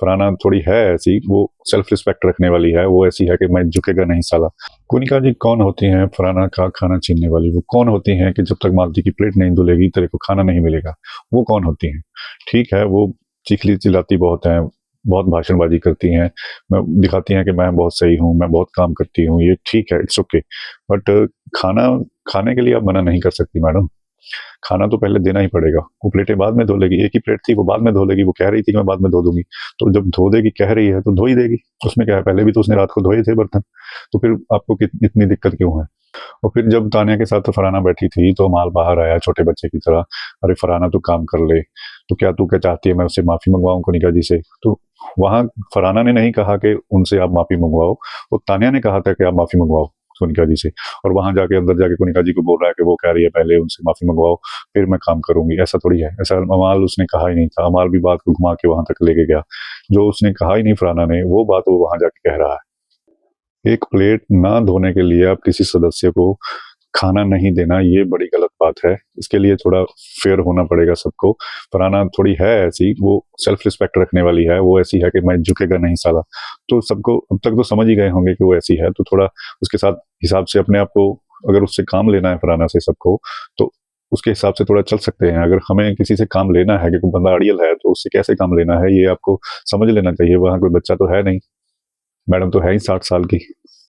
फरहाना थोड़ी है ऐसी, वो सेल्फ रिस्पेक्ट रखने वाली है, वो ऐसी है कि मैं झुकेगा नहीं साला। कोनिका जी कौन होती हैं फरहाना का खाना छीनने वाली? वो कौन होती हैं कि जब तक मालती की प्लेट नहीं धुलेगी तेरे को खाना नहीं मिलेगा? वो कौन होती हैं? ठीक है, वो चिखली चिल्लाती बहुत हैं, बहुत भाषणबाजी करती हैं, मैं दिखाती हैं कि मैं बहुत सही हूँ, मैं बहुत काम करती हूँ, ये ठीक है, इट्स ओके। बट खाना खाने के लिए आप मना नहीं कर सकती मैडम। खाना तो पहले देना ही पड़ेगा। वो प्लेटें बाद में धो लेगी, एक ही प्लेट थी वो बाद में धो लेगी, वो कह रही थी कि मैं बाद में धो दूंगी, तो जब धो देगी कह रही है तो धो ही देगी, उसमें क्या है, पहले भी तो उसने रात को धोए थे बर्तन, तो फिर आपको इतनी दिक्कत क्यों है? और फिर जब तानिया के साथ फरहाना बैठी थी तो माल बाहर आया छोटे बच्चे की तरह, अरे फरहाना तू काम कर ले, तो क्या तू क्या चाहती है मैं उससे माफी मंगवाऊं कनिका जी से? तो वहां फरहाना ने नहीं कहा कि उनसे आप माफी मंगवाओ, वो तानिया ने कहा था कि आप माफी मंगवाओ कनिका जी से, और वहां जाके अंदर जाके कनिका जी को बोल रहा है कि वो कह रही है पहले उनसे माफी मंगवाओ फिर मैं काम करूंगी। ऐसा थोड़ी है, ऐसा अमाल उसने कहा ही नहीं था। अमाल भी बात को घुमा के वहां तक लेके गया, जो उसने कहा ही नहीं फरहाना ने, वो बात वो वहां जाके कह रहा है। एक प्लेट ना धोने के लिए आप किसी सदस्य को खाना नहीं देना, ये बड़ी गलत बात है। इसके लिए थोड़ा फेयर होना पड़ेगा सबको। फरहाना थोड़ी है ऐसी, वो सेल्फ रिस्पेक्ट रखने वाली है, वो ऐसी है कि मैं झुकेगा नहीं साला। तो सबको अब तक तो समझ ही गए होंगे कि वो ऐसी है, तो थोड़ा उसके साथ हिसाब से अपने आप को, अगर उससे काम लेना है फरहाना से सबको, तो उसके हिसाब से थोड़ा चल सकते हैं। अगर हमें किसी से काम लेना है कि कोई बंदा अड़ियल है तो उससे कैसे काम लेना है ये आपको समझ लेना चाहिए। वहां कोई बच्चा तो है नहीं, मैडम तो है ही 60 साल की।